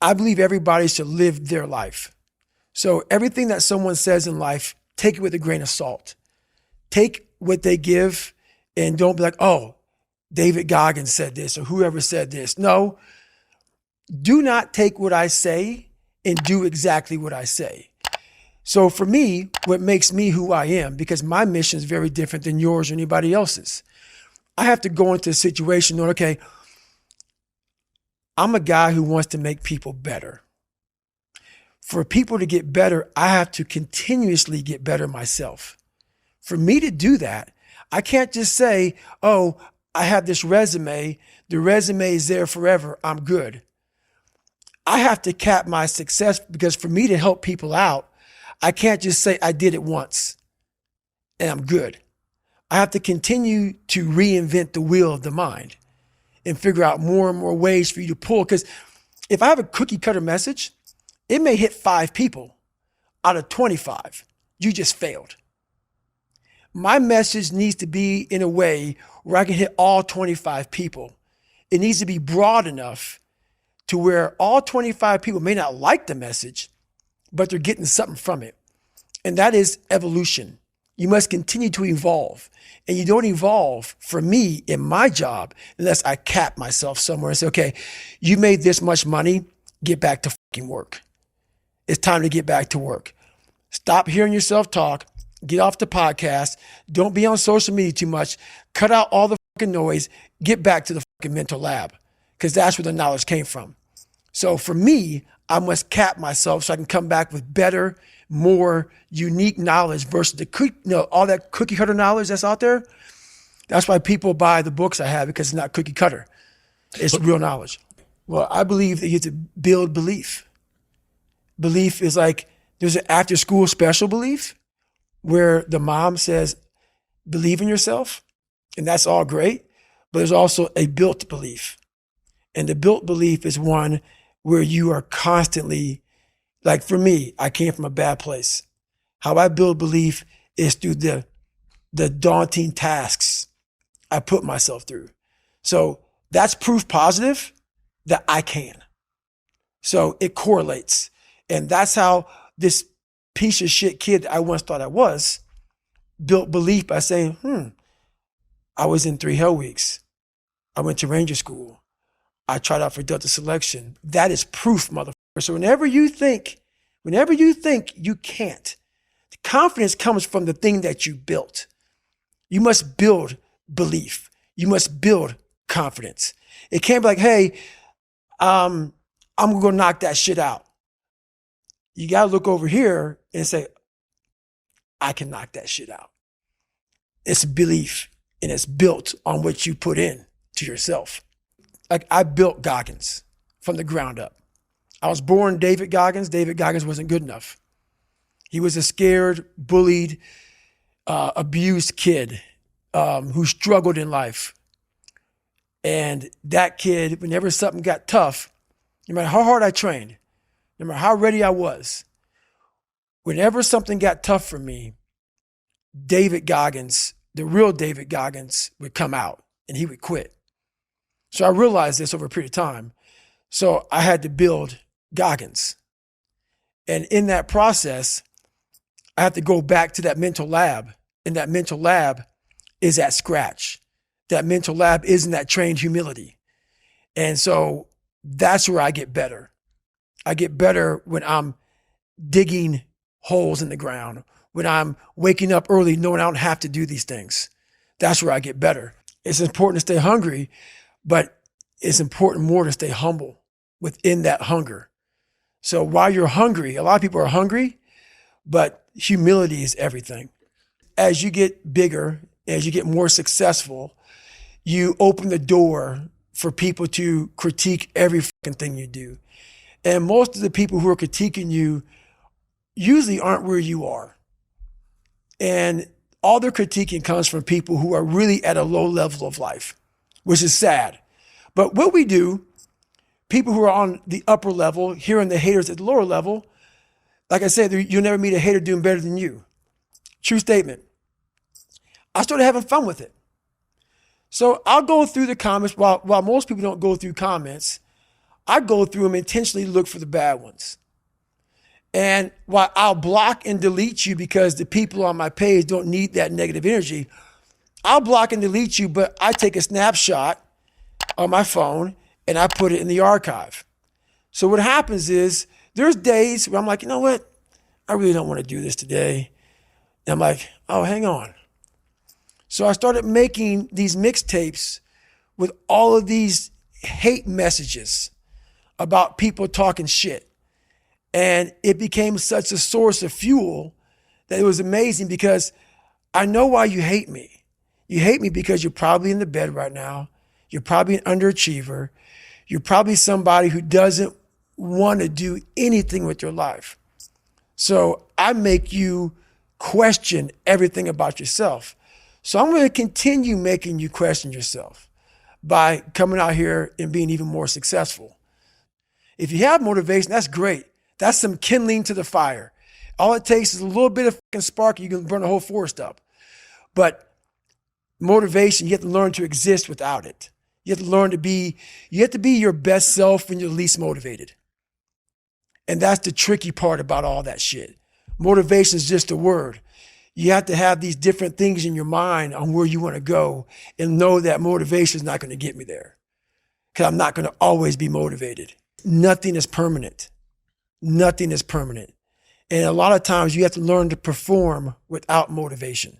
I believe everybody should live their life. So everything that someone says in life, take it with a grain of salt. Take what they give and don't be like, oh, David Goggins said this or whoever said this. No, do not take what I say and do exactly what I say. So for me, what makes me who I am, because my mission is very different than yours or anybody else's. I have to go into a situation knowing, okay, I'm a guy who wants to make people better. For people to get better, I have to continuously get better myself. For me to do that, I can't just say, oh, I have this resume. The resume is there forever. I'm good. I have to cap my success, because for me to help people out, I can't just say I did it once and I'm good. I have to continue to reinvent the wheel of the mind and figure out more and more ways for you to pull. Because if I have a cookie cutter message, it may hit 5 people out of 25. You just failed. My message needs to be in a way where I can hit all 25 people. It needs to be broad enough to where all 25 people may not like the message, but they're getting something from it. And that is evolution. You must continue to evolve. And you don't evolve, for me, in my job, unless I cap myself somewhere and say, okay, you made this much money, get back to fucking work. It's time to get back to work. Stop hearing yourself talk. Get off the podcast. Don't be on social media too much. Cut out all the fucking noise. Get back to the fucking mental lab, because that's where the knowledge came from. So for me, I must cap myself so I can come back with better, more unique knowledge versus all that cookie cutter knowledge that's out there. That's why people buy the books I have, because it's not cookie cutter. It's real knowledge. Well, I believe that you have to build belief. Belief is like, there's an after school special belief where the mom says, believe in yourself. And that's all great. But there's also a built belief. And the built belief is one where you are constantly, like for me, I came from a bad place. How I build belief is through the daunting tasks I put myself through. So that's proof positive that I can. So it correlates. And that's how this piece of shit kid I once thought I was built belief by saying, I was in 3 hell weeks. I went to Ranger School. I tried out for Delta selection. That is proof, motherfucker. So whenever you think you can't, the confidence comes from the thing that you built. You must build belief. You must build confidence. It can't be like, hey, I'm going to go knock that shit out. You got to look over here and say, I can knock that shit out. It's belief, and it's built on what you put in to yourself. Like, I built Goggins from the ground up. I was born David Goggins. David Goggins wasn't good enough. He was a scared, bullied, abused kid who struggled in life. And that kid, whenever something got tough, no matter how hard I trained, no matter how ready I was, whenever something got tough for me, David Goggins, the real David Goggins, would come out and he would quit. So I realized this over a period of time. So I had to build Goggins. And in that process, I have to go back to that mental lab. And that mental lab is at scratch. That mental lab isn't that trained humility. And so that's where I get better. I get better when I'm digging holes in the ground, when I'm waking up early knowing I don't have to do these things. That's where I get better. It's important to stay hungry, but it's important more to stay humble within that hunger. So while you're hungry, a lot of people are hungry, but humility is everything. As you get bigger, as you get more successful, you open the door for people to critique every fucking thing you do. And most of the people who are critiquing you usually aren't where you are. And all their critiquing comes from people who are really at a low level of life, which is sad. But what we do, people who are on the upper level, hearing the haters at the lower level, like I said, you'll never meet a hater doing better than you. True statement. I started having fun with it. So I'll go through the comments while most people don't go through comments. I go through them intentionally to look for the bad ones. And while I'll block and delete you because the people on my page don't need that negative energy, I'll block and delete you, but I take a snapshot on my phone and I put it in the archive. So what happens is there's days where I'm like, you know what? I really don't want to do this today. And I'm like, oh, hang on. So I started making these mixtapes with all of these hate messages about people talking shit. And it became such a source of fuel that it was amazing because I know why you hate me. You hate me because you're probably in the bed right now. You're probably an underachiever. You're probably somebody who doesn't want to do anything with your life. So I make you question everything about yourself. So I'm going to continue making you question yourself by coming out here and being even more successful. If you have motivation, that's great. That's some kindling to the fire. All it takes is a little bit of fucking spark, you can burn a whole forest up. But motivation, you have to learn to exist without it. You have to learn to be, you have to be your best self when you're least motivated. And that's the tricky part about all that shit. Motivation is just a word. You have to have these different things in your mind on where you want to go and know that motivation is not going to get me there. Because I'm not going to always be motivated. Nothing is permanent. Nothing is permanent. And a lot of times you have to learn to perform without motivation.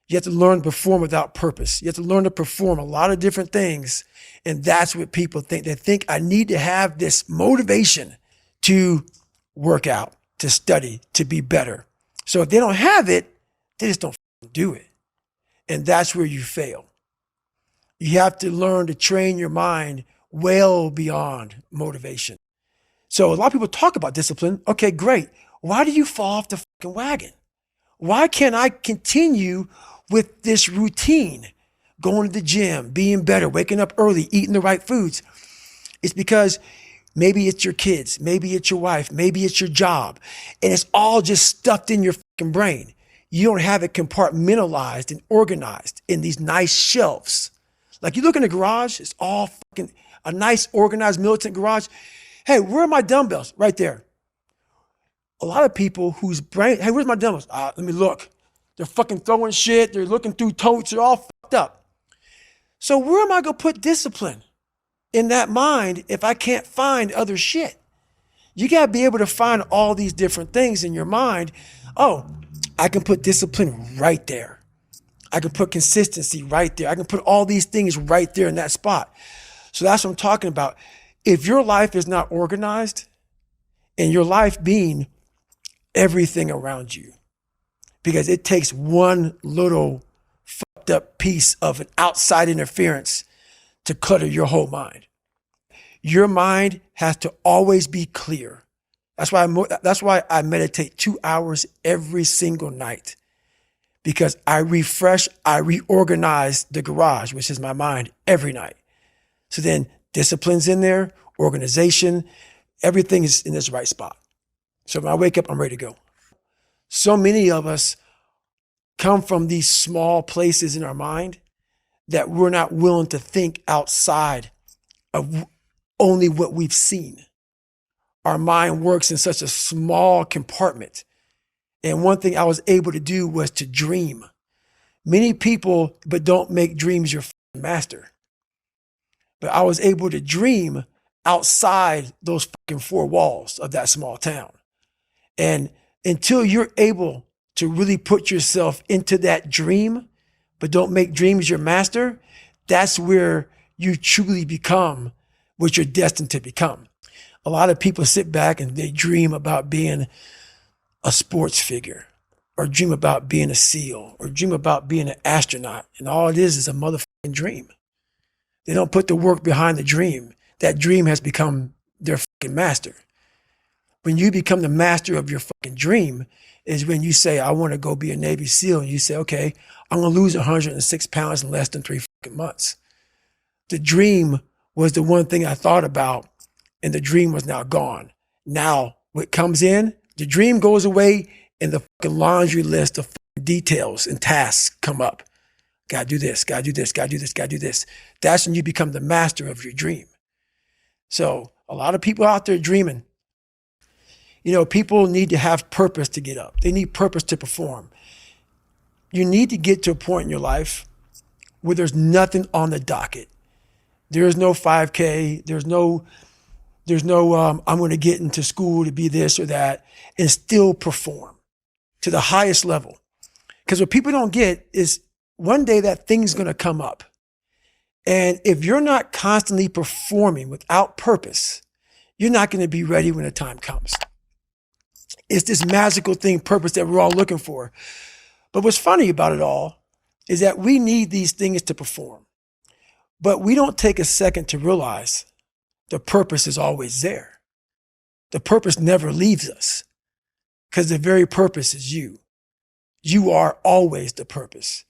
You have to learn to perform without purpose. You have to learn to perform a lot of different things. And that's what people think. They think I need to have this motivation to work out, to study, to be better. So if they don't have it, they just don't do it. And that's where you fail. You have to learn to train your mind well beyond motivation. So a lot of people talk about discipline. Okay, great. Why do you fall off the fucking wagon? Why can't I continue with this routine? Going to the gym, being better, waking up early, eating the right foods. It's because maybe it's your kids, maybe it's your wife, maybe it's your job, and it's all just stuffed in your fucking brain. You don't have it compartmentalized and organized in these nice shelves. Like you look in the garage, it's all fucking a nice organized militant garage. Hey, where are my dumbbells? Right there. A lot of people whose brain, hey, where's my dumbbells? Let me look. They're fucking throwing shit. They're looking through totes. They're all fucked up. So where am I going to put discipline in that mind if I can't find other shit? You got to be able to find all these different things in your mind. Oh, I can put discipline right there. I can put consistency right there. I can put all these things right there in that spot. So that's what I'm talking about. If your life is not organized, and your life being everything around you, because it takes one little fucked up piece of an outside interference to clutter your whole mind. Your mind has to always be clear. That's why I meditate 2 hours every single night, because I refresh, I reorganize the garage, which is my mind, every night. So then discipline's in there, organization, everything is in this right spot. So when I wake up, I'm ready to go. So many of us come from these small places in our mind that we're not willing to think outside of only what we've seen. Our mind works in such a small compartment. And one thing I was able to do was to dream. Many people, but don't make dreams your master. But I was able to dream outside those fucking four walls of that small town. And until you're able to really put yourself into that dream, but don't make dreams your master, that's where you truly become what you're destined to become. A lot of people sit back and they dream about being a sports figure, or dream about being a SEAL, or dream about being an astronaut. And all it is a motherfucking dream. They don't put the work behind the dream. That dream has become their fucking master. When you become the master of your fucking dream is when you say, I want to go be a Navy SEAL. And you say, okay, I'm going to lose 106 pounds in less than 3 fucking months. The dream was the one thing I thought about, and the dream was now gone. Now what comes in, the dream goes away, and the fucking laundry list of fucking details and tasks come up. Gotta do this, gotta do this, gotta do this, gotta do this. That's when you become the master of your dream. So a lot of people out there dreaming. People need to have purpose to get up. They need purpose to perform. You need to get to a point in your life where there's nothing on the docket. There is no 5K. There's no I'm going to get into school to be this or that and still perform to the highest level. Because what people don't get is one day that thing's going to come up. And if you're not constantly performing without purpose, you're not going to be ready when the time comes. It's this magical thing, purpose, that we're all looking for. But what's funny about it all is that we need these things to perform. But we don't take a second to realize the purpose is always there. The purpose never leaves us because the very purpose is you. You are always the purpose.